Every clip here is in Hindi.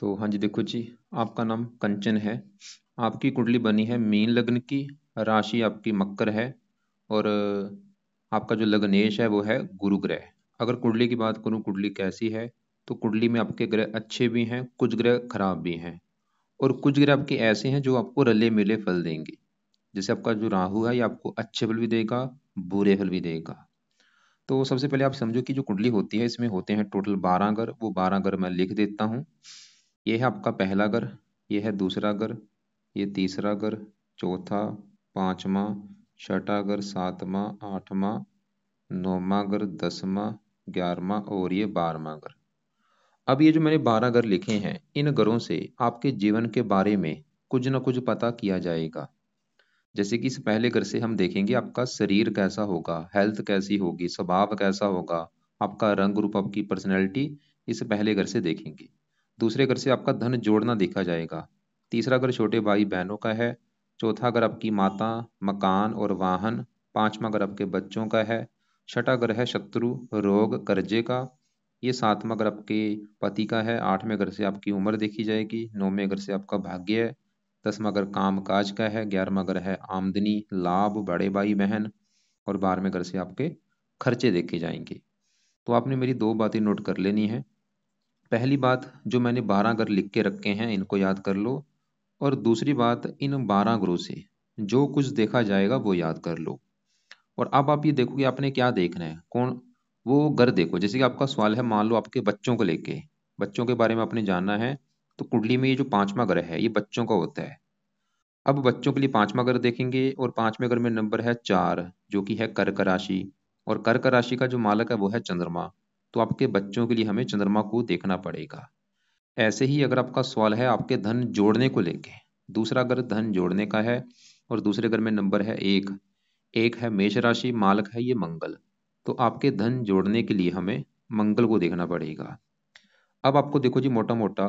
तो हाँ जी, देखो जी, आपका नाम कंचन है। आपकी कुंडली बनी है मीन लग्न की। राशि आपकी मकर है। और आपका जो लग्नेश है वो है गुरु ग्रह। अगर कुंडली की बात करूँ, कुंडली कैसी है, तो कुंडली में आपके ग्रह अच्छे भी हैं, कुछ ग्रह खराब भी हैं। और कुछ ग्रह आपके ऐसे हैं जो आपको रले मिले फल देंगे। जैसे आपका जो राहु है, ये आपको अच्छे फल भी देगा, बुरे फल भी देगा। तो सबसे पहले आप समझो कि जो कुंडली होती है, इसमें होते हैं टोटल 12 ग्रह। वो 12 ग्रह मैं लिख देता हूँ। ये है आपका पहला घर, ये है दूसरा घर, ये तीसरा घर, चौथा, पांचवा, छठा घर, सातवां, आठवां, नौवां घर, 10वां, 11वां और ये 12वां घर। अब ये जो मैंने 12 घर लिखे हैं, इन घरों से आपके जीवन के बारे में कुछ न कुछ पता किया जाएगा। जैसे कि इस पहले घर से हम देखेंगे आपका शरीर कैसा होगा, हेल्थ कैसी होगी, स्वभाव कैसा होगा, आपका रंग रूप, आपकी पर्सनैलिटी, इस पहले घर से देखेंगे। दूसरे घर से आपका धन जोड़ना देखा जाएगा। तीसरा घर छोटे भाई बहनों का है। चौथा घर आपकी माता, मकान और वाहन। पांचवा घर आपके बच्चों का है। छठा घर है शत्रु, रोग, कर्जे का। ये सातवां घर आपके पति का है। आठवें घर से आपकी उम्र देखी जाएगी। नौवें घर से आपका भाग्य है। 10वां घर काम काज का है। 11वां घर है आमदनी, लाभ, बड़े भाई बहन। और 12वें घर से आपके खर्चे देखे जाएंगे। तो आपने मेरी दो बातें नोट कर लेनी है। पहली बात, जो मैंने 12 घर लिख के रखे हैं इनको याद कर लो। और दूसरी बात, इन 12 घरों से जो कुछ देखा जाएगा वो याद कर लो। और अब आप ये देखो कि आपने क्या देखना है, कौन वो घर देखो। जैसे कि आपका सवाल है, मान लो आपके बच्चों को लेके, बच्चों के बारे में आपने जानना है। तो कुंडली में ये जो पांचवा घर है, ये बच्चों का होता है। अब बच्चों के लिए पांचवा घर देखेंगे, और पांचवें घर में नंबर है 4, जो कि है कर्क राशि। और कर्क राशि का जो मालक है वो है चंद्रमा। तो आपके बच्चों के लिए हमें चंद्रमा को देखना पड़ेगा। ऐसे ही अगर आपका सवाल है आपके धन जोड़ने को लेके, दूसरा घर धन जोड़ने का है। और दूसरे घर में नंबर है 1। एक है मेष राशि, मालक है ये मंगल। तो आपके धन जोड़ने के लिए हमें मंगल को देखना पड़ेगा। अब आपको देखो जी, मोटा मोटा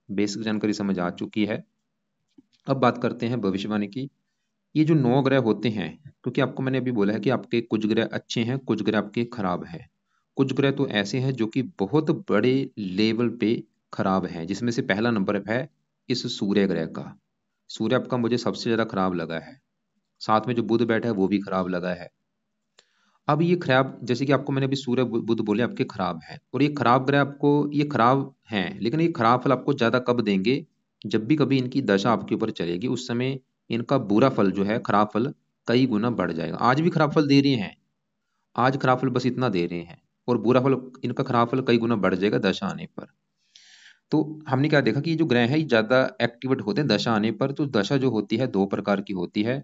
बेसिक जानकारी समझ आ चुकी है। अब बात करते हैं भविष्यवाणी की। ये जो 9 ग्रह होते हैं, क्योंकि आपको मैंने अभी बोला है कि आपके कुछ ग्रह अच्छे हैं, कुछ ग्रह आपके खराब हैं। कुछ ग्रह तो ऐसे हैं जो कि बहुत बड़े लेवल पे खराब हैं, जिसमें से पहला नंबर है इस सूर्य ग्रह का। सूर्य आपका मुझे सबसे ज्यादा खराब लगा है। साथ में जो बुध बैठा है वो भी खराब लगा है। अब ये खराब, जैसे कि आपको मैंने अभी सूर्य बुध बोले आपके खराब हैं, और ये खराब ग्रह आपको ये खराब हैं, लेकिन ये खराब फल आपको ज्यादा कब देंगे, जब भी कभी इनकी दशा आपके ऊपर चलेगी, उस समय इनका बुरा फल जो है, खराब फल कई गुना बढ़ जाएगा। आज भी खराब फल दे रहे हैं, आज खराब फल बस इतना दे रहे हैं, और बुरा फल, इनका खराब फल कई गुना बढ़ जाएगा दशा आने पर। तो हमने क्या देखा कि ये जो ग्रह है ये ज्यादा एक्टिवेट होते हैं दशा आने पर। तो दशा जो होती है दो प्रकार की होती है।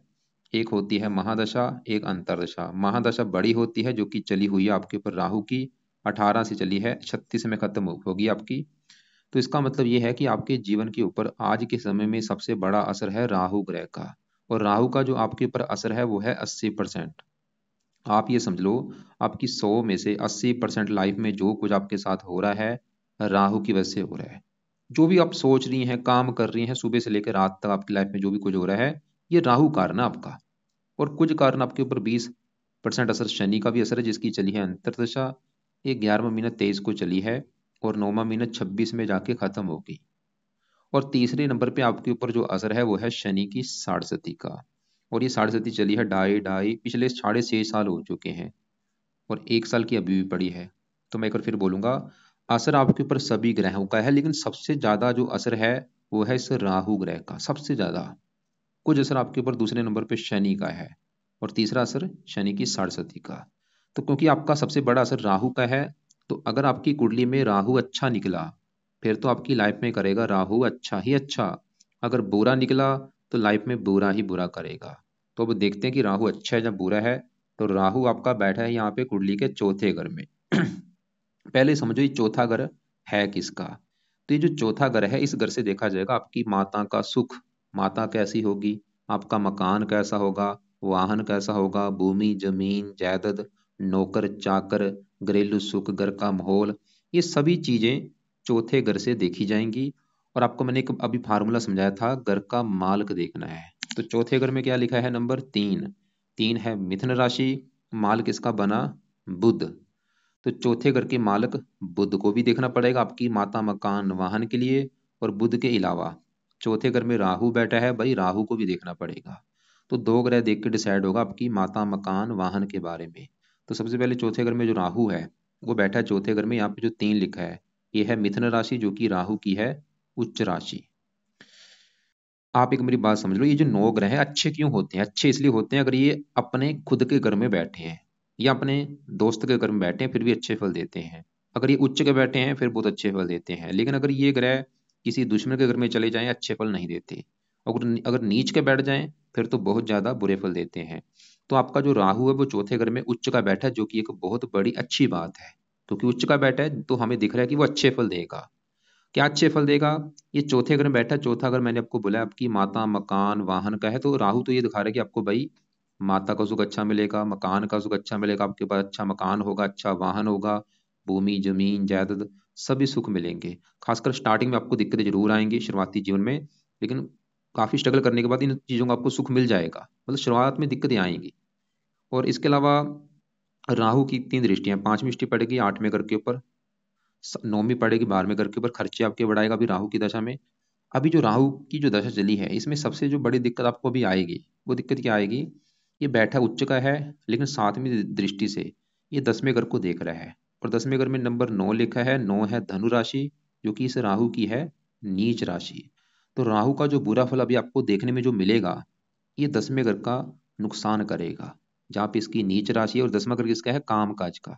एक होती है महादशा, एक अंतरदशा। महादशा बड़ी होती है, जो कि चली हुई है आपके ऊपर राहु की, 18 से चली है, 36 में खत्म होगी आपकी। तो इसका मतलब ये है कि आपके जीवन के ऊपर आज के समय में सबसे बड़ा असर है राहु ग्रह का। और राहु का जो आपके ऊपर असर है वो है 80%। आप ये समझ लो, आपकी 100 में से 80% लाइफ में जो कुछ आपके साथ हो रहा है, राहु की वजह से हो रहा है। जो भी आप सोच रही हैं, काम कर रही हैं, सुबह से लेकर रात तक आपकी लाइफ में जो भी कुछ हो रहा है, ये राहु कारण है आपका। और कुछ कारण आपके ऊपर 20% असर शनि का भी असर है, जिसकी चली है अंतरदशा। ये 11वां महीना 23 को चली है, और 9वां महीना 26 में जाके खत्म होगी। और तीसरे नंबर पे आपके ऊपर जो असर है वो है शनि की साढ़े का। और ये साढ़े चली है ढाई ढाई, पिछले 6.5 साल हो चुके हैं, और 1 साल की अभी भी पड़ी है। तो मैं एक बार फिर बोलूंगा, असर आपके ऊपर सभी ग्रहों का है, लेकिन सबसे ज्यादा जो असर है वो है इस राहु ग्रह का, सबसे ज्यादा। कुछ असर आपके ऊपर दूसरे नंबर पे शनि का है, और तीसरा असर शनि की साढ़े का। तो क्योंकि आपका सबसे बड़ा असर राहु का है, तो अगर आपकी कुंडली में राहु अच्छा निकला, फिर तो आपकी लाइफ में करेगा राहु अच्छा ही अच्छा। अगर बुरा निकला, तो लाइफ में बुरा ही बुरा करेगा। तो अब देखते हैं कि राहु अच्छा है या बुरा है। तो राहु आपका बैठा है यहाँ पे कुंडली के चौथे घर में। पहले समझो ये चौथा घर है किसका। तो ये जो चौथा घर है, इस घर से देखा जाएगा आपकी माता का सुख, माता कैसी होगी, आपका मकान कैसा होगा, वाहन कैसा होगा, भूमि जमीन जायदाद, नौकर चाकर, घरेलू सुख, घर का माहौल, ये सभी चीजें चौथे घर से देखी जाएंगी। और आपको मैंने एक अभी फार्मूला समझाया था, घर का मालक देखना है। तो चौथे घर में क्या लिखा है, नंबर 3। 3 है मिथुन राशि, मालक इसका बना बुध। तो चौथे घर के मालक बुध को भी देखना पड़ेगा आपकी माता मकान वाहन के लिए। और बुध के अलावा चौथे घर में राहु बैठा है, भाई राहु को भी देखना पड़ेगा। तो दो ग्रह देख के डिसाइड होगा आपकी माता, मकान, वाहन के बारे में। तो सबसे पहले चौथे घर में जो राहु है वो बैठा है चौथे घर में। यहाँ पे जो 3 लिखा है ये है मिथुन राशि, जो कि राहु की है उच्च राशि। आप एक मेरी बात समझ लो, ये जो 9 ग्रह हैं अच्छे क्यों होते हैं? अच्छे इसलिए होते हैं अगर ये अपने खुद के घर में बैठे हैं या अपने दोस्त के घर में बैठे हैं फिर भी अच्छे फल देते हैं। अगर ये उच्च के बैठे हैं फिर बहुत अच्छे फल देते हैं, लेकिन अगर ये ग्रह किसी दुश्मन के घर में चले जाएं अच्छे फल नहीं देते। अगर अगर नीच के बैठ जाएं फिर तो बहुत ज्यादा बुरे फल देते हैं। तो आपका जो राहु है वो चौथे घर में उच्च का बैठा है, जो कि एक बहुत बड़ी अच्छी बात है। क्योंकि उच्च का बैठा है तो हमें दिख रहा है कि वो अच्छे फल देगा। क्या अच्छे फल देगा? ये चौथे घर में बैठा है। चौथा घर मैंने आपको बोला आपकी माता, मकान, वाहन का है। तो राहु तो ये दिखा रहा है कि आपको भाई माता का सुख अच्छा मिलेगा, मकान का सुख अच्छा मिलेगा, आपके पास अच्छा मकान होगा, अच्छा वाहन होगा, भूमि जमीन जायदाद सभी सुख मिलेंगे। खासकर स्टार्टिंग में आपको दिक्कतें जरूर आएंगी शुरुआती जीवन में, लेकिन काफी स्ट्रगल करने के बाद इन चीजों का आपको सुख मिल जाएगा। मतलब शुरुआत में दिक्कतें आएंगी। और इसके अलावा राहु की 3 दृष्टियां, 5वीं दृष्टि पड़ेगी 8वें घर के ऊपर, 9वीं पड़ेगी 12वें घर के ऊपर। खर्चे आपके बढ़ाएगा अभी राहु की दशा में। अभी जो राहु की जो दशा चली है इसमें सबसे जो बड़ी दिक्कत आपको अभी आएगी, वो दिक्कत क्या आएगी? ये बैठा उच्च का है लेकिन 7वीं दृष्टि से ये 10वें घर को देख रहा है। और 10वें घर में नंबर 9 लिखा है। 9 है धनु राशि, जो कि इस राहु की है नीच राशि। तो राहु का जो बुरा फल अभी आपको देखने में जो मिलेगा ये 10वें घर का नुकसान करेगा, जहाँ पे इसकी नीच राशि है। और 10वां घर किसका है? काम काज का।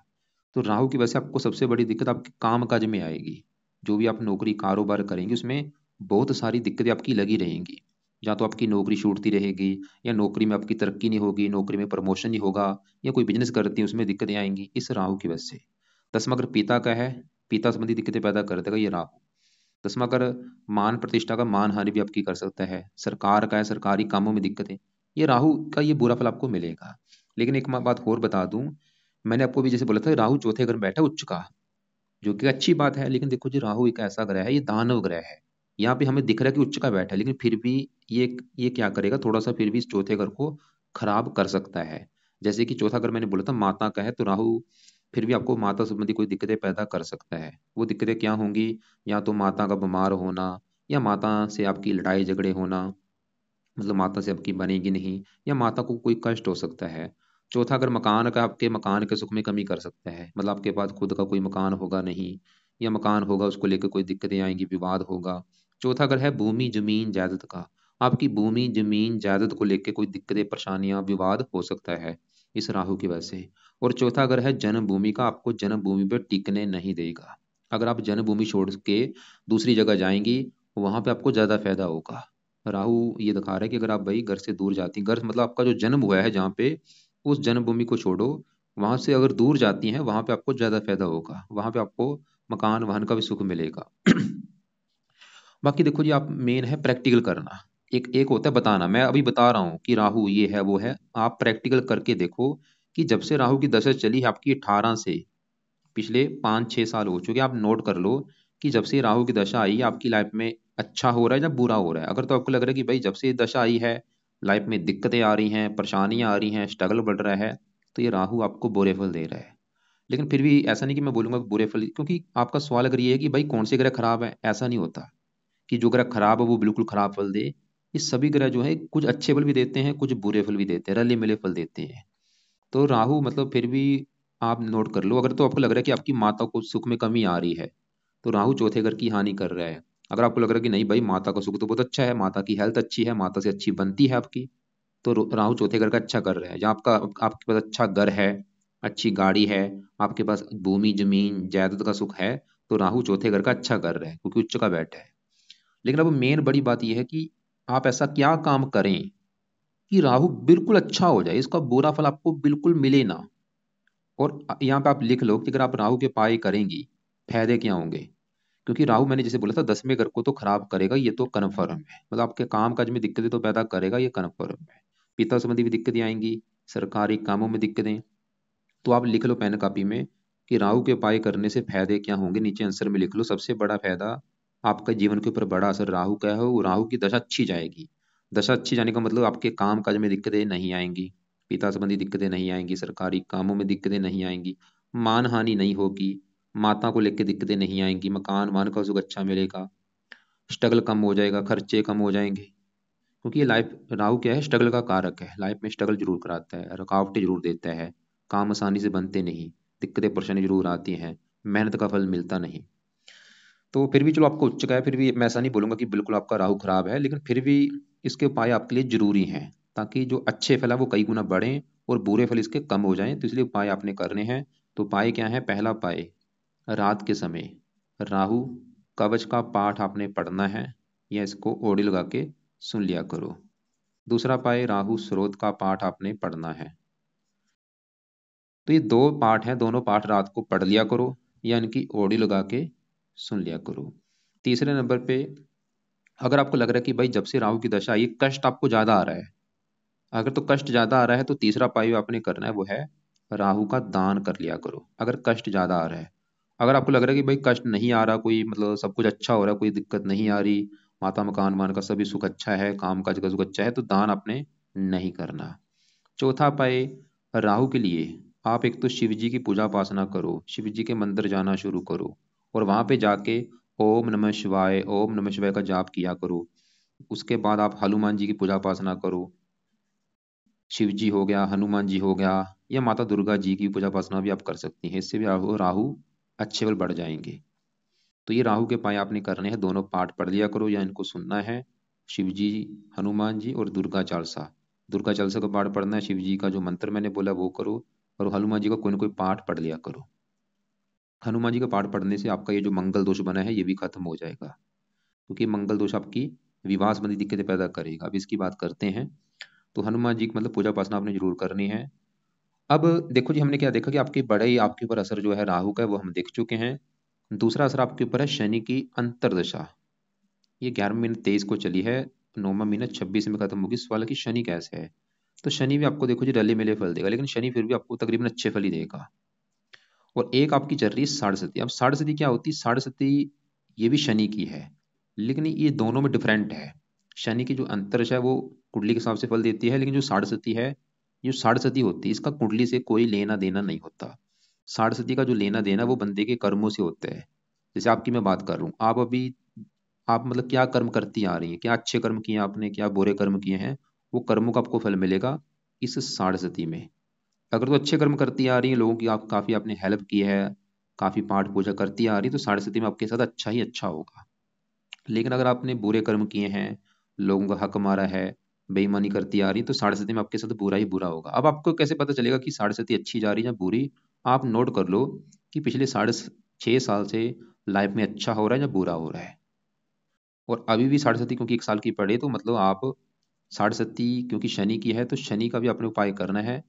तो राहु की वजह से आपको सबसे बड़ी दिक्कत आपके काम काज में आएगी। जो भी आप नौकरी कारोबार करेंगे उसमें बहुत सारी दिक्कतें आपकी लगी रहेंगी। या तो आपकी नौकरी छूटती रहेगी, या नौकरी में आपकी तरक्की नहीं होगी, नौकरी में प्रमोशन नहीं होगा, या कोई बिजनेस करती है उसमें दिक्कतें आएंगी इस राहु की वजह से। 10वां घर पिता का है, पिता संबंधी दिक्कतें पैदा कर देगा ये राहु। 10वां घर मान प्रतिष्ठा का, मान हानि भी आपकी कर सकता है। सरकार का है, सरकारी कामों में दिक्कतें, ये राहु का ये बुरा फल आपको मिलेगा। लेकिन एक बात और बता दूं, मैंने आपको भी जैसे बोला था राहु चौथे घर में बैठा उच्च का, जो कि अच्छी बात है। लेकिन देखो जी राहु एक ऐसा ग्रह है, ये दानव ग्रह है। यहाँ पे हमें दिख रहा है कि उच्च का बैठा है, लेकिन फिर भी ये क्या करेगा, थोड़ा सा फिर भी इस चौथे घर को खराब कर सकता है। जैसे कि चौथा घर मैंने बोला था माता का है, तो राहु फिर भी आपको माता संबंधी कोई दिक्कतें पैदा कर सकता है। वो दिक्कतें क्या होंगी? या तो माता का बीमार होना, या माता से आपकी लड़ाई झगड़े होना, मतलब माता से आपकी बनेगी नहीं, या माता को कोई कष्ट हो सकता है। चौथा अगर मकान का, आपके मकान के सुख में कमी कर सकता है। मतलब आपके पास खुद का कोई मकान होगा नहीं, या मकान होगा उसको लेकर कोई दिक्कतें आएंगी, विवाद होगा। चौथा अगर है भूमि जमीन जायदाद का, आपकी भूमि जमीन जायदाद को लेकर कोई दिक्कतें परेशानियां विवाद हो सकता है इस राहु की वजह से। और चौथा अगर है जन्मभूमि का, आपको जन्मभूमि पर टिकने नहीं देगा। अगर आप जन्मभूमि छोड़ के दूसरी जगह जाएंगी वहां पे आपको ज्यादा फायदा होगा। राहु ये दिखा रहा है कि अगर आप भाई घर से दूर जाती, घर मतलब आपका जो जन्म हुआ है जहाँ पे, उस जन्मभूमि को छोड़ो, वहां से अगर दूर जाती हैं वहां पे आपको ज्यादा फायदा होगा। वहां पे आपको मकान वाहन का भी सुख मिलेगा। बाकी देखो जी, आप मेन है प्रैक्टिकल करना। एक एक होता है बताना, मैं अभी बता रहा हूँ कि राहु ये है वो है, आप प्रैक्टिकल करके देखो कि जब से राहु की दशा चली है आपकी 18 से पिछले 5-6 साल हो चुके हैं। आप नोट कर लो कि जब से राहु की दशा आई है आपकी लाइफ में अच्छा हो रहा है या बुरा हो रहा है। अगर तो आपको लग रहा है कि भाई जब से ये दशा आई है लाइफ में दिक्कतें आ रही हैं, परेशानियां आ रही हैं, स्ट्रगल बढ़ रहा है, तो ये राहु आपको बुरे फल दे रहा है। लेकिन फिर भी ऐसा नहीं कि मैं बोलूंगा कि बुरे फल, क्योंकि आपका सवाल अगर ये है कि भाई कौन से ग्रह खराब है, ऐसा नहीं होता कि जो ग्रह खराब है वो बिल्कुल खराब फल दे। ये सभी ग्रह जो है कुछ अच्छे फल भी देते हैं, कुछ बुरे फल भी देते हैं, रले मिले फल देते हैं। तो राहु मतलब फिर भी आप नोट कर लो। अगर तो आपको लग रहा है कि आपकी माता को सुख में कमी आ रही है तो राहु चौथे घर की हानि कर रहा है। अगर आपको लग रहा है कि नहीं भाई माता का सुख तो बहुत अच्छा है, माता की हेल्थ अच्छी है, माता से अच्छी बनती है आपकी, तो राहु चौथे घर का अच्छा कर रहा है। जहाँ आपके पास अच्छा घर है, अच्छी गाड़ी है, आपके पास भूमि जमीन जायदाद का सुख है, तो राहु चौथे घर का अच्छा कर रहा है क्योंकि उच्च का बैठा है। लेकिन अब मेन बड़ी बात यह है कि आप ऐसा क्या काम करें कि राहु बिल्कुल अच्छा हो जाए, इसका बुरा फल आपको बिल्कुल मिले ना। और यहाँ पे आप लिख लो कि अगर आप राहु के पाए करेंगी फायदे क्या होंगे। क्योंकि राहु मैंने जैसे बोला था 10वें घर को तो खराब करेगा, ये तो कन्फर्म है। मतलब आपके काम काज में दिक्कतें तो पैदा करेगा, ये कन्फर्म है। पिता संबंधी भी दिक्कतें आएंगी, सरकारी कामों में दिक्कतें। तो आप लिख लो पेन कॉपी में कि राहु के उपाय करने से फायदे क्या होंगे, नीचे आंसर में लिख लो। सबसे बड़ा फायदा, आपका जीवन के ऊपर बड़ा असर राहु का है, वो राहु की दशा अच्छी जाएगी। दशा अच्छी जाने का मतलब आपके काम काज में दिक्कतें नहीं आएंगी, पिता संबंधी दिक्कतें नहीं आएंगी, सरकारी कामों में दिक्कतें नहीं आएंगी, मान हानि नहीं होगी, माता को लेकर दिक्कतें नहीं आएंगी, मकान मान का सुख अच्छा मिलेगा। स्ट्रगल कम हो जाएगा, खर्चे कम हो जाएंगे। क्योंकि ये लाइफ, राहु क्या है, स्ट्रगल का कारक है, लाइफ में स्ट्रगल जरूर कराता है, रुकावटें जरूर देता है, काम आसानी से बनते नहीं, दिक्कतें परेशानी जरूर आती हैं, मेहनत का फल मिलता नहीं। तो फिर भी चलो आपको उच्च का है, फिर भी मैं ऐसा नहीं बोलूंगा कि बिल्कुल आपका राहु खराब है, लेकिन फिर भी इसके उपाय आपके लिए जरूरी हैं, ताकि जो अच्छे फल है वो कई गुना बढ़ें और बुरे फल इसके कम हो जाएं। तो इसलिए उपाय आपने करने हैं। तो उपाय क्या है? पहला उपाय, रात के समय राहु कवच का पाठ आपने पढ़ना है, या इसको ओढ़ी लगा के सुन लिया करो। दूसरा उपाय, राहु स्रोत का पाठ आपने पढ़ना है। तो ये दो पाठ हैं, दोनों पाठ रात को पढ़ लिया करो, या इनकी ओढ़ी लगा के सुन लिया करो। तीसरे नंबर पे, अगर आपको लग रहा है कि भाई जब से राहु की दशा आई कष्ट आपको ज्यादा आ रहा है, अगर तो कष्ट ज्यादा आ रहा है तो तीसरा उपाय आपने करना है, वो है राहु का दान कर लिया करो, अगर कष्ट ज्यादा आ रहा है। अगर आपको लग रहा है कि भाई कष्ट नहीं आ रहा, कोई मतलब सब कुछ अच्छा हो रहा है, कोई दिक्कत नहीं आ रही, माता मकान मान का सभी सुख अच्छा है, काम काज का सुख अच्छा है, तो दान आपने नहीं करना। चौथा उपाय, राहु के लिए आप एक तो शिव जी की पूजा उपासना करो, शिव जी के मंदिर जाना शुरू करो, और वहां पे जाके ओम नमः शिवाय, ओम नमः शिवाय का जाप किया करो। उसके बाद आप हनुमान जी की पूजा उपासना करो, शिव जी हो गया, हनुमान जी हो गया, या माता दुर्गा जी की पूजा उपासना भी आप कर सकती हैं, इससे भी राहु राहु अच्छे बल बढ़ जाएंगे। तो ये राहु के उपाय आपने करने हैं, दोनों पाठ पढ़ लिया करो या इनको सुनना है, शिव जी, हनुमान जी और दुर्गा चालीसा। दुर्गा चालीसा का पाठ पढ़ना है, शिव जी का जो मंत्र मैंने बोला वो करो, और हनुमान जी का कोई ना कोई पाठ पढ़ लिया करो। हनुमान जी का पाठ पढ़ने से आपका ये जो मंगल दोष बना है ये भी खत्म हो जाएगा, क्योंकि मंगल दोष आपकी विवाह संबंधी दिक्कतें पैदा करेगा। अब इसकी बात करते हैं। तो हनुमान जी की मतलब पूजा उपासना आपने जरूर करनी है। अब देखो जी, हमने क्या देखा कि आपके बड़े ही आपके ऊपर असर जो है राहु का है वो हम देख चुके हैं। दूसरा असर आपके ऊपर है शनि की अंतर्दशा। ये 11 महीने 23 को चली है, 9वां महीना 26 में खत्म होगी। सवाल है कि शनि कैसे है? तो शनि भी आपको देखो जी रले मिले फल देगा, लेकिन शनि फिर भी आपको तकरीबन अच्छे फल ही देगा। और एक आपकी चल रही है साढ़े। अब साढ़े क्या होती है? साढ़े ये भी शनि की है, लेकिन ये दोनों में डिफरेंट है। शनि की जो अंतर्दशा है वो कुंडली के हिसाब से फल देती है, लेकिन जो साढ़े है, जो साढ़े होती है इसका कुंडली से कोई लेना देना नहीं होता। साढ़े का जो लेना देना वो बंदे के कर्मों से होता है। जैसे आपकी मैं बात कर रहा हूँ, आप अभी आप मतलब क्या कर्म करती आ रही हैं, क्या अच्छे कर्म किए आपने, क्या बुरे कर्म किए हैं, वो कर्मों का आपको फल मिलेगा इस साढ़े में। अगर तो अच्छे कर्म करती आ रही है, लोगों की आप काफी आपने हेल्प की है, काफी पाठ पूजा करती आ रही है, तो साढ़े में आपके साथ अच्छा ही अच्छा होगा। लेकिन अगर आपने बुरे कर्म किए हैं, लोगों का हक मारा है, बेईमानी करती आ रही, तो साढ़े में आपके साथ बुरा ही बुरा होगा। अब आपको कैसे पता चलेगा कि साढ़े अच्छी जा रही है या बुरी? आप नोट कर लो कि पिछले 6.5 साल से लाइफ में अच्छा हो रहा है या बुरा हो रहा है। और अभी भी साढ़े क्योंकि 1 साल की पड़े, तो मतलब आप साढ़े क्योंकि शनि की है, तो शनि का भी आपने उपाय करना है।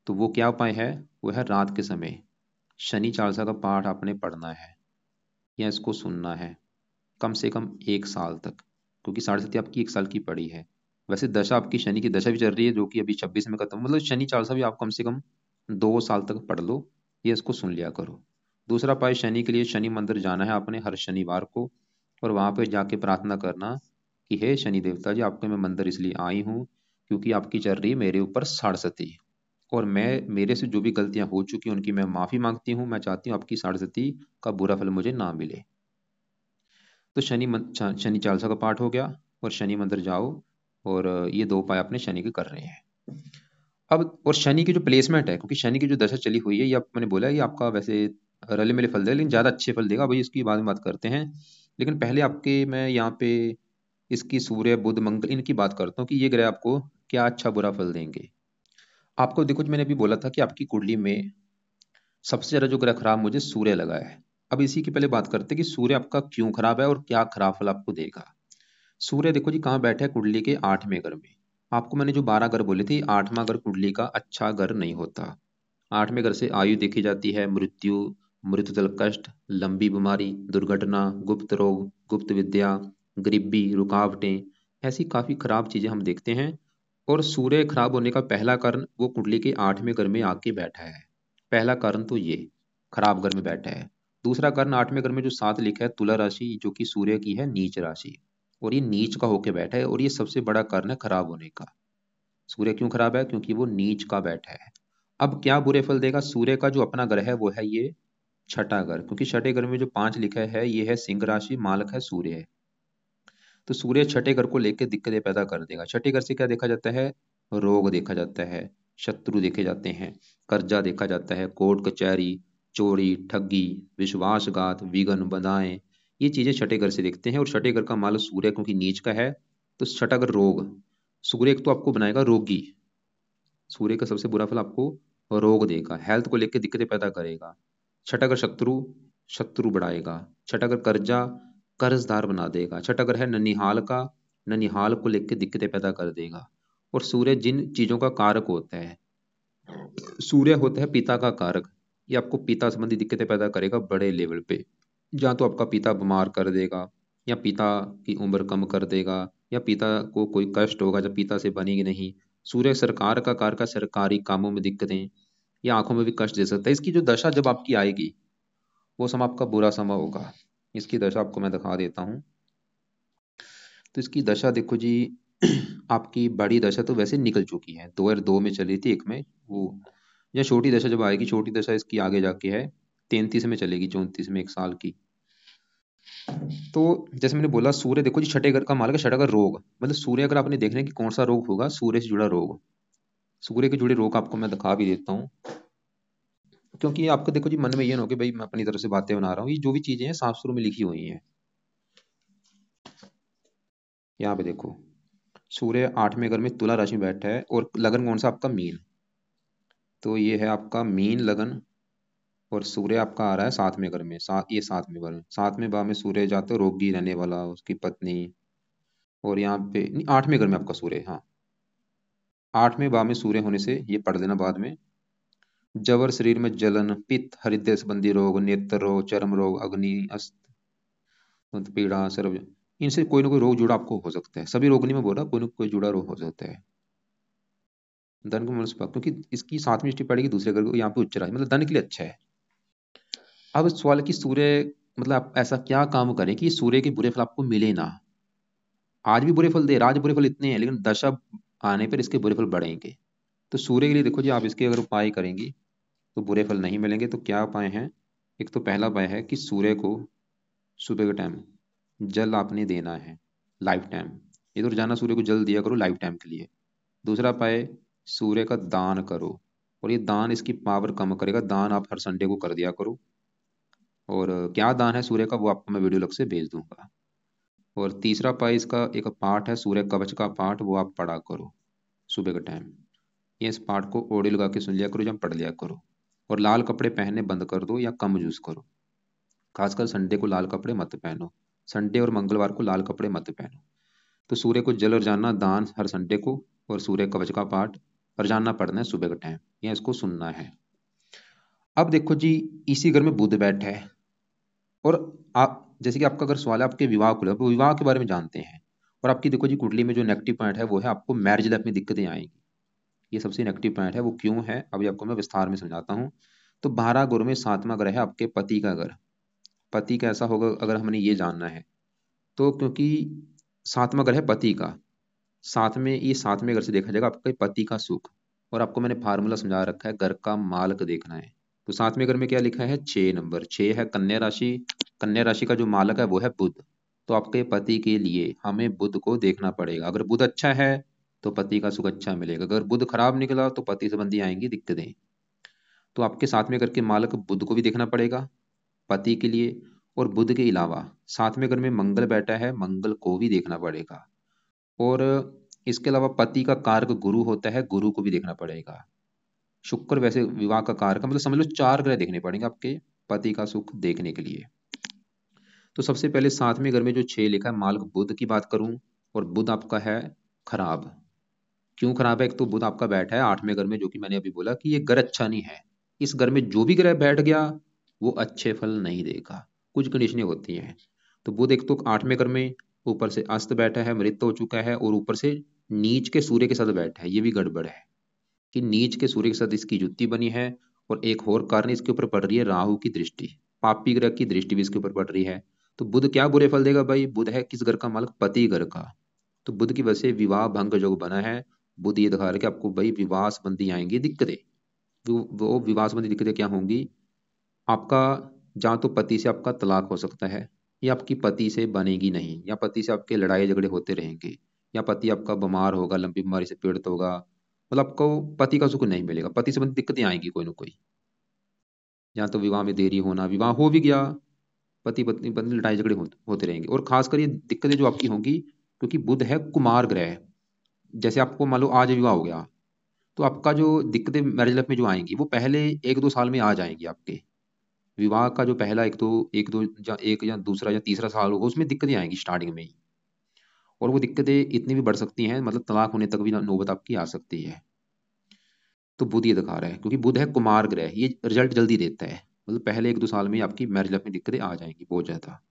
तो वो क्या उपाय है? वो है रात के समय शनि चालीसा का पाठ आपने पढ़ना है, या इसको सुनना है कम से कम 1 साल तक, क्योंकि साढ़े आपकी 1 साल की पड़ी है। वैसे दशा आपकी शनि की दशा भी चल रही है, जो कि अभी 26 में खत्म, मतलब शनि चालीसा भी आप कम से कम 2 साल तक पढ़ लो, ये इसको सुन लिया करो। दूसरा उपाय, शनि के लिए शनि मंदिर जाना है आपने हर शनिवार को, और वहां पे जाके प्रार्थना करना कि हे शनि देवता जी, आपके मैं मंदिर इसलिए आई हूँ क्योंकि आपकी चल रही है मेरे ऊपर साढ़े, और मैं मेरे से जो भी गलतियां हो चुकी हैं उनकी मैं माफी मांगती हूँ। मैं चाहती हूँ आपकी साढ़े का बुरा फल मुझे ना मिले। तो शनि चालीसा का पाठ हो गया, और शनि मंदिर जाओ, और ये दो उपाय आपने शनि के कर रहे हैं। अब और शनि की जो प्लेसमेंट है, क्योंकि शनि की जो दशा चली हुई है, ये आप मैंने बोला है, ये आपका वैसे रले मिले फल देगा, लेकिन ज्यादा अच्छे फल देगा, भाई इसकी बाद में बात करते हैं। लेकिन पहले आपके मैं यहाँ पे इसकी सूर्य बुध मंगल इनकी बात करता हूँ कि ये ग्रह आपको क्या अच्छा बुरा फल देंगे। आपको देखो, जो मैंने अभी बोला था कि आपकी कुंडली में सबसे ज्यादा जो ग्रह खराब मुझे सूर्य लगा है। अब इसी की पहले बात करते हैं कि सूर्य आपका क्यों खराब है और क्या खराब फल आपको देगा। सूर्य देखो जी कहाँ बैठा है? कुंडली के 8वें घर में। आपको मैंने जो 12 घर बोले थे, 8वां घर कुंडली का अच्छा घर नहीं होता। 8वें घर से आयु देखी जाती है, मृत्यु, मृत्युतल कष्ट, लंबी बीमारी, दुर्घटना, गुप्त रोग, गुप्त विद्या, गरीबी, रुकावटें, ऐसी काफी खराब चीजें हम देखते हैं। और सूर्य खराब होने का पहला कारण वो कुंडली के 8वें घर में आके बैठा है। पहला कारण तो ये खराब घर में बैठा है। दूसरा कारण, 8वें घर में जो 7 लिखा है तुला राशि, जो कि सूर्य की है नीच राशि, और ये नीच का होके बैठा है, और ये सबसे बड़ा कारण है खराब होने का। सूर्य क्यों खराब है? क्योंकि वो नीच का बैठा है। अब क्या बुरे फल देगा? सूर्य का जो अपना ग्रह है वो है ये छठा घर, क्योंकि छठे घर में जो 5 लिखा है ये है सिंह राशि, मालक है सूर्य है। तो सूर्य छठे घर को लेकर दिक्कतें पैदा कर देगा। छठे घर से क्या देखा जाता है? रोग देखा जाता है, शत्रु देखे जाते हैं, कर्जा देखा जाता है, कोर्ट कचहरी, चोरी, ठगी, विश्वासघात, विघ्न, बाधाएं, ये चीजें छठे घर से देखते हैं। और छठे घर का मालक सूर्य क्योंकि नीच का है, तो छठा घर रोग। सूर्य एक तो आपको बनाएगा रोगी, सूर्य का सबसे बुरा फल आपको रोग देगा, हेल्थ को लेकर दिक्कतें पैदा करेगा। छठा घर शत्रु, शत्रु बढ़ाएगा। छठा घर कर्जा, कर्जदार बना देगा। छठा घर है ननिहाल का, ननिहाल को लेकर दिक्कतें पैदा कर देगा। और सूर्य जिन चीजों का कारक होता है, सूर्य होता है पिता का कारक, ये आपको पिता संबंधी दिक्कतें पैदा करेगा बड़े लेवल पे। या तो आपका पिता बीमार कर देगा, या पिता की उम्र कम कर देगा, या पिता को कोई कष्ट होगा जब पिता से बनेगी नहीं। सूर्य सरकार का कारक, सरकारी कामों में दिक्कतें या आंखों में भी कष्ट दे सकता है। इसकी जो दशा जब आपकी आएगी, वो समय आपका बुरा समय होगा। इसकी दशा आपको मैं दिखा देता हूँ। तो इसकी दशा देखो जी, आपकी बड़ी दशा तो वैसे निकल चुकी है, 2002 में चली थी एक में वो। या छोटी दशा जब आएगी, छोटी दशा इसकी आगे जाके है 33 में चलेगी, 34 में, 1 साल की। तो जैसे मैंने बोला, सूर्य देखो जी छठे घर का मालक है। छठा घर रोग, मतलब सूर्य अगर आपने देखना है कि कौन सा रोग होगा, सूर्य से जुड़ा रोग। सूर्य के जुड़े रोग आपको मैं दिखा भी देता हूँ, क्योंकि आपको देखो जी मन में ये ना हो कि भाई मैं अपनी तरफ से बातें बना रहा हूँ। ये जो भी चीजें हैं शास्त्रों में लिखी हुई हैं। यहाँ पे देखो, सूर्य 8वें घर में तुला राशि में बैठा है, और लगन कौन सा आपका? मीन। तो ये है आपका मीन लगन। और सूर्य आपका आ रहा है 7वें घर में, ये 7वें घर में, 7वें भाव में सूर्य जाते, रोगी रहने वाला, उसकी पत्नी। और यहाँ पे नहीं, 8वें घर में आपका सूर्य, हाँ 8वें भाव में सूर्य होने से ये पढ़ लेना बाद में। जवर, शरीर में जलन, पित्त, हृदय संबंधी रोग, नेत्र रोग, चर्म रोग, अग्नि, अस्त, पीड़ा, सर्व, इनसे कोई ना कोई रोग जुड़ा आपको हो सकता है। सभी रोग नहीं मैं बोल रहा, कोई ना कोई जुड़ा रोग हो सकता है। धन को मनुष्य, क्योंकि इसकी 7वीं दृष्टि पड़ेगी दूसरे घर को, यहाँ पे उच्च राशि, मतलब धन के लिए अच्छा है। अब सवाल है कि सूर्य, मतलब आप ऐसा क्या काम करें कि सूर्य के बुरे फल आपको मिले ना। आज भी बुरे फल दे रहा, आज बुरे फल इतने हैं, लेकिन दशा आने पर इसके बुरे फल बढ़ेंगे। तो सूर्य के लिए देखो जी, आप इसके अगर उपाय करेंगी तो बुरे फल नहीं मिलेंगे। तो क्या उपाय हैं? एक तो पहला उपाय है कि सूर्य को सुबह के टाइम जल आपने देना है, लाइफ टाइम। ये तो रोजाना सूर्य को जल दिया करो लाइफ टाइम के लिए। दूसरा उपाय, सूर्य का दान करो, और ये दान इसकी पावर कम करेगा। दान आप हर संडे को कर दिया करो। और क्या दान है सूर्य का, वो आपको मैं वीडियो लग से भेज दूंगा। और तीसरा उपाय, इसका एक पाठ है सूर्य कवच का पाठ, वो आप पढ़ा करो सुबह के टाइम। ये इस पाठ को ऑडियो लगा के सुन लिया करो, या पढ़ लिया करो। और लाल कपड़े पहनने बंद कर दो या कम यूज करो। खासकर संडे को लाल कपड़े मत पहनो, संडे और मंगलवार को लाल कपड़े मत पहनो। तो सूर्य को जल रोजाना दान हर संडे को, और सूर्य कवच का पाठ रोजाना पढ़ना है सुबह के टाइम, या इसको सुनना है। अब देखो जी, इसी घर में बुध बैठा है। और आप जैसे कि आपका अगर सवाल है आपके विवाह को लेकर, विवाह के बारे में जानते हैं। और आपकी देखो जी कुंडली में जो नेगेटिव पॉइंट है वो है आपको मैरिज लाइफ में दिक्कतें आएंगी। ये सबसे नेगेटिव पॉइंट है। वो क्यों है अभी आपको मैं विस्तार में समझाता हूँ। तो 12 गुरु में 7वां ग्रह है आपके पति का घर। पति कैसा होगा अगर हमने ये जानना है, तो क्योंकि 7वां ग्रह है पति का, साथ में ये 7वें घर से देखा जाएगा आपके पति का सुख। और आपको मैंने फार्मूला समझा रखा है, घर का मालक देखना है। तो 7वें घर में क्या लिखा है? 6 नंबर, 6 है कन्या राशि। कन्या राशि का जो मालक है वो है बुध। तो आपके पति के लिए हमें बुध को देखना पड़ेगा। अगर बुध अच्छा है तो पति का सुख अच्छा मिलेगा, अगर बुध खराब निकला तो पति संबंधी आएंगी दिक्कतें। तो आपके 7वें घर के मालक बुध को भी देखना पड़ेगा पति के लिए। और बुध के अलावा 7वें घर में मंगल बैठा है, मंगल को भी देखना पड़ेगा। और इसके अलावा पति का कारक गुरु होता है, गुरु को भी देखना पड़ेगा। शुक्र वैसे विवाह का कारक, मतलब समझ लो 4 ग्रह देखने पड़ेंगे आपके पति का सुख देखने के लिए। तो सबसे पहले 7वें घर में जो 6 लिखा है मालक बुध की बात करूं, और बुध आपका है खराब। क्यों खराब है? एक तो बुध आपका बैठा है 8वें घर में, जो कि मैंने अभी बोला कि ये घर अच्छा नहीं है। इस घर में जो भी ग्रह बैठ गया वो अच्छे फल नहीं देगा, कुछ कंडीशनें होती हैं। तो बुध एक तो 8वें घर में, ऊपर से अस्त बैठा है, मृत हो चुका है, और ऊपर से नीच के सूर्य के साथ बैठा है। ये भी गड़बड़ है कि नीच के सूर्य के साथ इसकी युति बनी है। और एक और कारण इसके ऊपर पड़ रही है राहु की दृष्टि, पापी ग्रह की दृष्टि भी इसके ऊपर पड़ रही है। तो बुध क्या बुरे फल देगा भाई? बुध है किस घर का मालक? पति घर का। तो बुध की वजह से विवाह भंग योग बना है। बुध ये दिखा रहा है कि आपको भाई विवाह संबंधी आएंगी दिक्कतें। वो विवाह संबंधी दिक्कतें क्या होंगी? आपका जहाँ तो पति से आपका तलाक हो सकता है, ये आपकी पति से बनेगी नहीं, या पति से आपके लड़ाई झगड़े होते रहेंगे, या पति आपका बीमार होगा, लंबी बीमारी से पीड़ित होगा, मतलब आपको पति का सुख नहीं मिलेगा, पति से दिक्कतें आएंगी कोई ना कोई। या तो विवाह में देरी होना, विवाह हो भी गया, पति पत्नी पत्नी लड़ाई झगड़े होते रहेंगे। और खासकर ये दिक्कतें जो आपकी होंगी, क्योंकि बुध है कुमार ग्रह। जैसे आपको मान लो आज विवाह हो गया, तो आपका जो दिक्कतें मैरिज लाइफ में जो आएंगी वो पहले 1-2 साल में आ जाएंगी आपके। विवाह का जो पहला एक दो या एक या दूसरा या तीसरा साल होगा, उसमें दिक्कतें आएंगी स्टार्टिंग में ही। और वो दिक्कतें इतनी भी बढ़ सकती हैं, मतलब तलाक होने तक भी नौबत आपकी आ सकती है। तो बुध ये दिखा रहा है, क्योंकि बुध है कुमार ग्रह, ये रिजल्ट जल्दी देता है, मतलब पहले 1-2 साल में ही आपकी मैरिज लाइफ में दिक्कतें आ जाएंगी बहुत ज्यादा।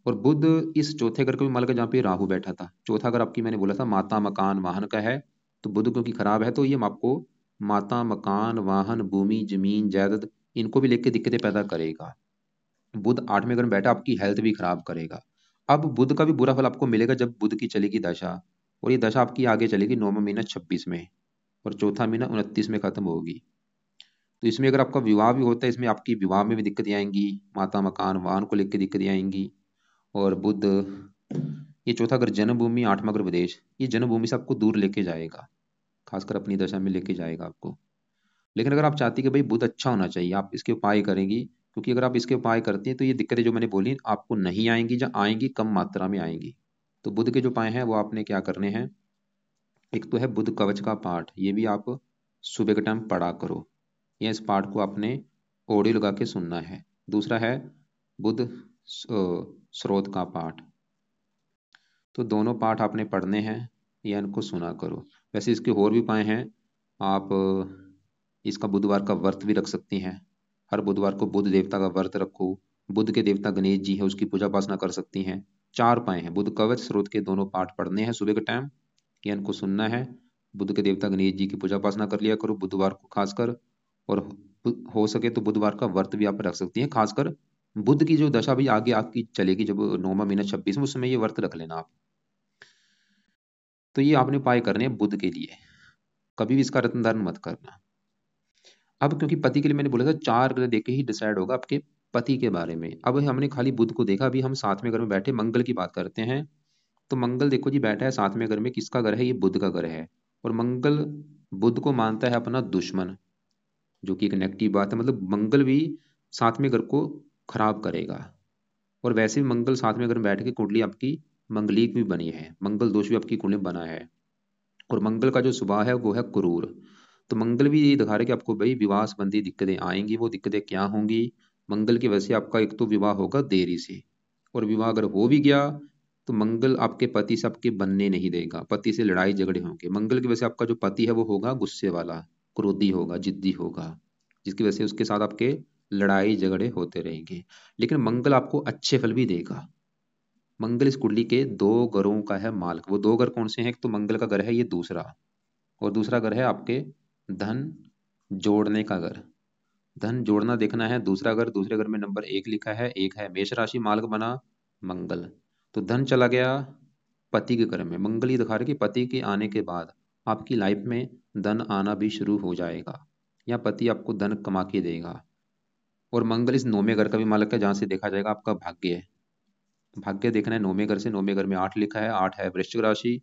और बुध इस चौथे घर को भी मालिक है, जहाँ पे राहु बैठा था। चौथा घर आपकी मैंने बोला था माता मकान वाहन का है। तो बुध क्योंकि खराब है, तो ये आपको माता मकान वाहन भूमि जमीन जायदाद, इनको भी लेके दिक्कतें पैदा करेगा। बुध 8वें घर में बैठा, आपकी हेल्थ भी खराब करेगा। अब बुध का भी बुरा फल आपको मिलेगा जब बुध की चलेगी दशा, और ये दशा आपकी आगे चलेगी 9वां महीना 26 में, और चौथा महीना 29 में खत्म होगी। तो इसमें अगर आपका विवाह भी होता है, इसमें आपकी विवाह में भी दिक्कतें आएंगी, माता मकान वाहन को लेकर दिक्कतें आएंगी। और बुध ये चौथा घर जन्मभूमि, 8वां घर विदेश, ये जन्मभूमि से आपको दूर लेके जाएगा, खासकर अपनी दशा में लेके जाएगा आपको। लेकिन अगर आप चाहती कि भाई बुध अच्छा होना चाहिए, आप इसके उपाय करेंगी, क्योंकि अगर आप इसके उपाय करती हैं तो ये दिक्कतें जो मैंने बोली आपको नहीं आएंगी, या आएंगी कम मात्रा में आएंगी। तो बुध के जो उपाय हैं वो आपने क्या करने हैं। एक तो है बुध कवच का पाठ, ये भी आप सुबह के टाइम पढ़ा करो, या इस पाठ को आपने ऑडियो लगा के सुनना है। दूसरा है बुध स्रोत का पाठ, तो दोनों पाठ आपने पढ़ने हैं या इनको सुना करो। वैसे इसके और भी उपाय हैं, आप इसका बुधवार का व्रत भी रख सकती हैं। हर बुधवार को बुध देवता का व्रत रखो। बुध के देवता गणेश जी है, उसकी पूजा उपासना कर सकती हैं। 4 उपाय हैं, बुध कवच स्रोत के दोनों पाठ पढ़ने हैं सुबह के टाइम, या इनको सुनना है। बुध के देवता गणेश जी की पूजा उपासना कर लिया करो बुधवार को खासकर। और हो सके तो बुधवार का व्रत भी आप रख सकती हैं, खासकर बुध की जो दशा भी आगे आपकी चलेगी, जब 9वां महीना 26 में, उस समय ये व्रत रख लेना आप। तो ये आपने उपाय करने हैं बुध के लिए, कभी भी इसका रत्न दान मत करना। अब क्योंकि पति के लिए मैंने बोला था 4 ग्रह देख के ही डिसाइड होगा आपके पति के बारे में। अब हमने खाली बुध को देखा, अभी हम 7वें घर में बैठे मंगल की बात करते हैं। तो मंगल देखो जी बैठा है 7वें घर में, किसका घर है, ये बुध का घर है। और मंगल बुध को मानता है अपना दुश्मन, जो कि एक नेगेटिव बात है, मतलब मंगल भी 7वें घर को खराब करेगा। और वैसे भी मंगल 7वें घर में बैठ के कुंडली आपकी मंगलिक भी बनी है, मंगल दोष भी आपकी कुंडली में बना है। और मंगल का जो स्वभाव है वो है क्रूर। तो मंगल भी ये दिखा रहा है कि आपको भाई विवाह संबंधी दिक्कतें आएंगी। वो दिक्कतें क्या होंगी, मंगल की वजह से आपका एक तो विवाह होगा देरी से, और विवाह अगर हो भी गया तो मंगल आपके पति से आपके बनने नहीं देगा, पति से लड़ाई झगड़े होंगे। मंगल की वजह से आपका जो पति है वो होगा गुस्से वाला, क्रोधी होगा, जिद्दी होगा, जिसकी वजह से उसके साथ आपके लड़ाई झगड़े होते रहेंगे। लेकिन मंगल आपको अच्छे फल भी देगा। मंगल इस कुंडली के 2 घरों का है मालिक। वो 2 घर कौन से हैं, एक तो मंगल का घर है ये दूसरा, और दूसरा घर है आपके धन जोड़ने का घर। धन जोड़ना देखना है दूसरा घर, दूसरे घर में नंबर 1 लिखा है, एक है मेष राशि, मालिक बना मंगल। तो धन चला गया पति के घर में। मंगल ये दिखा रहा है कि पति के आने के बाद आपकी लाइफ में धन आना भी शुरू हो जाएगा, या पति आपको धन कमा के देगा। और मंगल इस 9वें घर का भी मालिक है, जहां से देखा जाएगा आपका भाग्य है। भाग्य देखना है 9वें घर से, 9वें घर में 8 लिखा है, 8 है वृश्चिक राशि।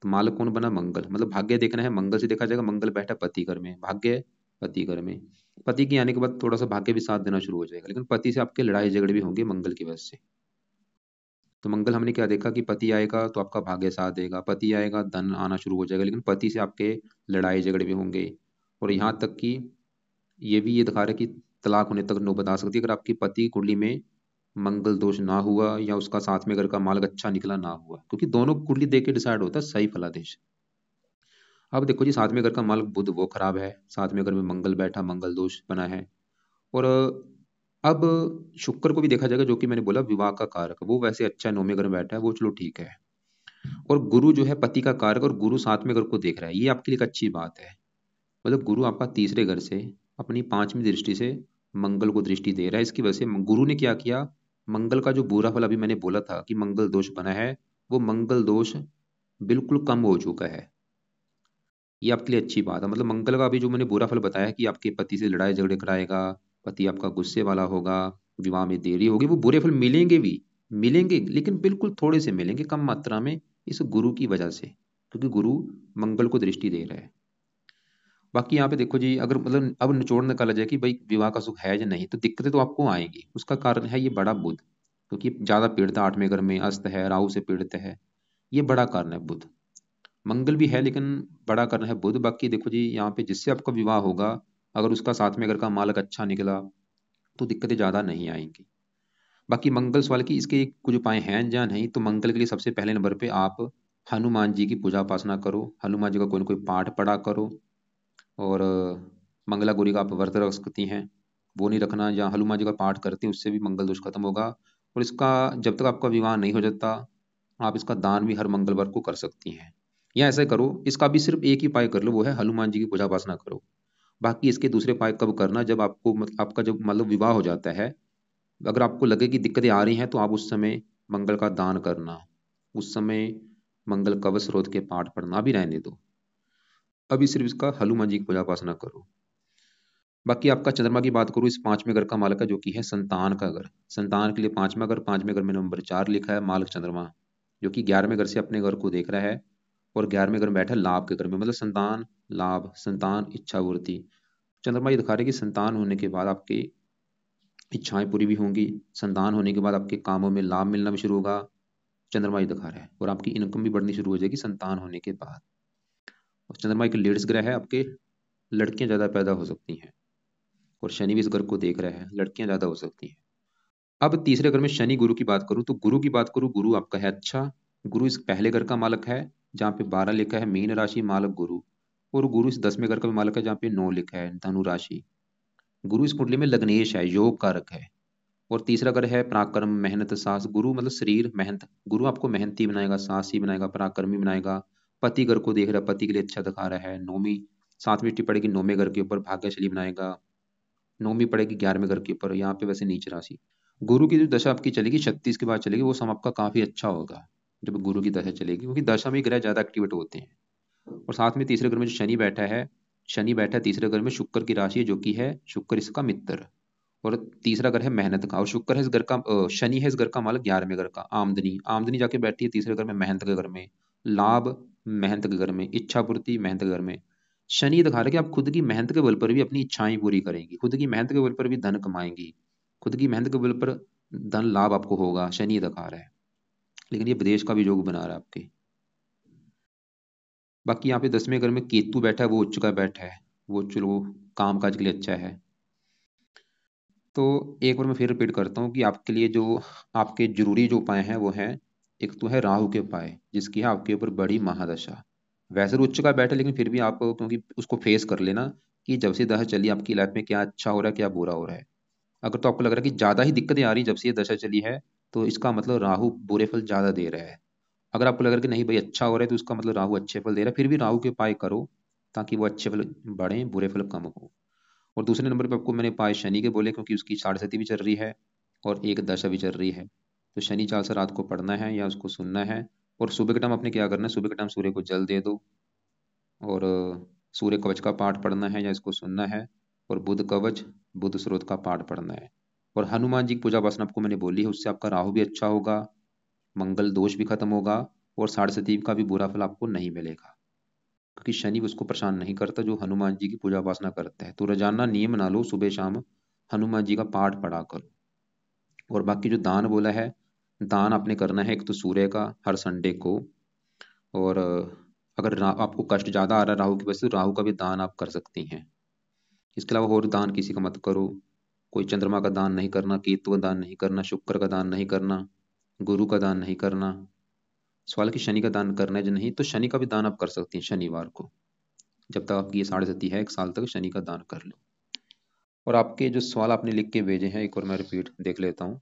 तो मालक कौन बना, मंगल, मतलब भाग्य देखना है मंगल से देखा जाएगा। मंगल बैठा पति घर में, भाग्य पति घर में। पति के आने के बाद थोड़ा सा भाग्य भी साथ देना शुरू हो जाएगा, लेकिन पति से आपके लड़ाई झगड़े भी होंगे मंगल की वजह से। तो मंगल हमने क्या देखा कि पति आएगा तो आपका भाग्य साथ देगा, पति आएगा धन आना शुरू हो जाएगा, लेकिन पति से आपके लड़ाई झगड़े भी होंगे। और यहाँ तक कि ये भी ये दिखा रहा है कि तलाक होने तक नौबत आ सकती है, अगर आपकी पति की कुंडली में मंगल दोष ना हुआ, या उसका 7वें घर का मार्ग अच्छा निकला ना हुआ, क्योंकि दोनों कुंडली देख के डिसाइड होता है सही फलादेश। अब देखो जी 7वें घर का मालिक बुध वो खराब है, 7वें घर में मंगल बैठा, मंगल दोष बना है। और अब शुक्र को भी देखा जाएगा, जो कि मैंने बोला विवाह का कारक, वो वैसे अच्छा है 9वें घर में बैठा है, वो चलो ठीक है। और गुरु जो है पति का कारक, और गुरु 7वें घर को देख रहा है, ये आपके लिए एक अच्छी बात है। मतलब गुरु आपका तीसरे घर से अपनी 5वीं दृष्टि से मंगल को दृष्टि दे रहा है। इसकी वजह से गुरु ने क्या किया, मंगल का जो बुरा फल अभी मैंने बोला था कि मंगल दोष बना है, वो मंगल दोष बिल्कुल कम हो चुका है। ये आपके लिए अच्छी बात है। मतलब मंगल का अभी जो मैंने बुरा फल बताया कि आपके पति से लड़ाई झगड़े कराएगा, पति आपका गुस्से वाला होगा, विवाह में देरी होगी, वो बुरे फल मिलेंगे भी, मिलेंगे, लेकिन बिल्कुल थोड़े से मिलेंगे, कम मात्रा में, इस गुरु की वजह से, क्योंकि गुरु मंगल को दृष्टि दे रहा है। बाकी यहाँ पे देखो जी, अगर मतलब अब निचोड़ निकाला जाए कि भाई विवाह का सुख है या नहीं, तो दिक्कतें तो आपको आएंगी। उसका कारण है ये बड़ा बुध, क्योंकि ज्यादा पीड़ित है, 8वें घर में अस्त है, राहु से पीड़ित है, ये बड़ा कारण है बुध। मंगल भी है लेकिन बड़ा कारण है बुध। बाकी देखो जी, यहाँ पे जिससे आपका विवाह होगा, अगर उसका 7वें घर का मालक अच्छा निकला तो दिक्कतें ज्यादा नहीं आएंगी। बाकी मंगल सवाल की इसके कुछ उपाय हैं या नहीं, तो मंगल के लिए सबसे पहले नंबर पे आप हनुमान जी की पूजा उपासना करो, हनुमान जी का कोई ना कोई पाठ पढ़ा करो। और मंगला गौरी का आप व्रत रख सकती हैं, वो नहीं रखना, या हनुमान जी का पाठ करते हैं, उससे भी मंगल दोष खत्म होगा। और इसका जब तक आपका विवाह नहीं हो जाता, आप इसका दान भी हर मंगलवार को कर सकती हैं। या ऐसा करो, इसका भी सिर्फ एक ही उपाय कर लो, वो है हनुमान जी की पूजा उपासना करो। बाकी इसके दूसरे उपाय कब करना, जब आपको आपका जब मतलब विवाह हो जाता है, अगर आपको लगे कि दिक्कतें आ रही हैं, तो आप उस समय मंगल का दान करना, उस समय मंगल कवच स्रोत के पाठ पढ़ना भी रहने दो। अभी सिर्फ इसका हनुमान जी की पूजा उपासना करो। बाकी आपका चंद्रमा की बात करूँ, इस 5वें घर का मालक है, जो कि है संतान का घर। संतान के लिए 5वां घर, 5वें घर में नंबर 4 लिखा है, मालक चंद्रमा, जो कि 11वें घर से अपने घर को देख रहा है, और 11वें घर में बैठा है लाभ के घर में, मतलब संतान लाभ, संतान इच्छा पूर्ति। चंद्रमा ये दिखा रहे हैं कि संतान होने के बाद आपकी इच्छाएं पूरी भी होंगी, संतान होने के बाद आपके कामों में लाभ मिलना भी शुरू होगा, चंद्रमा ये दिखा रहा है, और आपकी इनकम भी बढ़नी शुरू हो जाएगी संतान होने के बाद। और चंद्रमा एक लेडीज ग्रह है, आपके लड़कियां ज्यादा पैदा हो सकती हैं, और शनि भी इस घर को देख रहा है, लड़कियां ज्यादा हो सकती हैं। अब तीसरे घर में शनि गुरु की बात करूं, तो गुरु की बात करूं, गुरु आपका है अच्छा, गुरु इस पहले घर का मालक है, जहाँ पे 12 लिखा है मीन राशि मालक गुरु, और गुरु इस 10वें घर का भी मालक है, जहाँ पे 9 लिखा है धनु राशि। गुरु इस कुंडली में लग्नेश है, योग कारक है। और तीसरा घर है पराक्रम मेहनत साहस, गुरु मतलब शरीर मेहनत, गुरु आपको मेहनती बनाएगा, साहसी बनाएगा, पराक्रमी बनाएगा। पति घर को देख रहा है, पति के लिए अच्छा दिखा रहा है। नौवीं 7वीं टिप्पणी पड़ेगी 9वें घर के ऊपर, भाग्यशाली बनाएगा। 9वीं पड़ेगी 11वें घर के ऊपर, यहाँ पे वैसे नीच राशि। गुरु की जो दशा आपकी चलेगी 36 के बाद चलेगी, वो समय आपका काफी अच्छा होगा जब गुरु की दशा चलेगी, क्योंकि दशा में ग्रह ज्यादा एक्टिवेट होते हैं। और साथ में तीसरे घर में जो शनि बैठा है, शनि बैठा है तीसरे घर में शुक्र की राशि है, जो कि है शुक्र इसका मित्र। और तीसरा घर है मेहनत का, और शुक्र है इस घर का शनि है इस घर का मालक 11वें घर का। आमदनी, आमदनी जाके बैठी है तीसरे घर में, मेहनत के घर में। लाभ मेहनत के घर में, इच्छा पूर्ति मेहनत के घर में। शनि दिखा रहा है कि आप खुद की मेहनत के बल पर भी अपनी इच्छाएं पूरी करेंगी, खुद की मेहनत के बल पर भी धन कमाएंगी, खुद की मेहनत के बल पर धन लाभ आपको होगा, शनि दिखा रहा है। लेकिन ये विदेश का भी योग बना रहा है आपके। बाकी यहाँ पे 10वें घर में केतु बैठा है, वो उच्च का बैठा है, वो चलो काम काज के लिए अच्छा है। तो एक बार मैं फिर रिपीट करता हूँ कि आपके लिए जो आपके जरूरी जो उपाय हैं वो हैं, एक तो है राहु के उपाय, जिसकी है आपके ऊपर बड़ी महादशा। वैसे तो उच्च का बैठे, लेकिन फिर भी आप क्योंकि उसको फेस कर लेना कि जब से दशा चली आपकी लाइफ में क्या अच्छा हो रहा है क्या बुरा हो रहा है। अगर तो आपको लग रहा है कि ज्यादा ही दिक्कतें आ रही जब से ये दशा चली है, तो इसका मतलब राहु बुरे फल ज्यादा दे रहा है। अगर आपको लग रहा है कि नहीं भाई अच्छा हो रहा है, तो उसका मतलब राहु अच्छे फल दे रहा है, फिर भी राहु के उपाय करो, ताकि वो अच्छे फल बढ़े, बुरे फल कम हो। और दूसरे नंबर पे आपको मैंने पाए शनि के बोले, क्योंकि उसकी 6.5 भी चल रही है, और एक दशा भी चल रही है। तो शनि चाल से रात को पढ़ना है या उसको सुनना है। और सुबह के टाइम आपने क्या करना है, सुबह के टाइम सूर्य को जल दे दो, और सूर्य कवच का पाठ पढ़ना है या इसको सुनना है। और बुध कवच, बुध स्रोत का पाठ पढ़ना है। और हनुमान जी की पूजा उपासना आपको मैंने बोली है, उससे आपका राहु भी अच्छा होगा, मंगल दोष भी खत्म होगा, और 6.5 का भी बुरा फल आपको नहीं मिलेगा, क्योंकि शनि उसको परेशान नहीं करता जो हनुमान जी की पूजा उपासना करता है। तो रोजाना नियम बना लो, सुबह शाम हनुमान जी का पाठ पढ़ा करो। और बाकी जो दान बोला है, दान आपने करना है एक तो सूर्य का हर संडे को। और अगर आपको कष्ट ज्यादा आ रहा है राहु की वजह से, तो राहु का भी दान आप कर सकती हैं। इसके अलावा और दान किसी का मत करो। कोई चंद्रमा का दान नहीं करना, केतु का दान नहीं करना, शुक्र का दान नहीं करना, गुरु का दान नहीं करना। सवाल कि शनि का दान करना है या नहीं, तो शनि का भी दान आप कर सकती हैं शनिवार को। जब तक आपकी ये 6.5 है, 1 साल तक शनि का दान कर लो। और आपके जो सवाल आपने लिख के भेजे हैं, एक और मैं रिपीट देख लेता हूँ।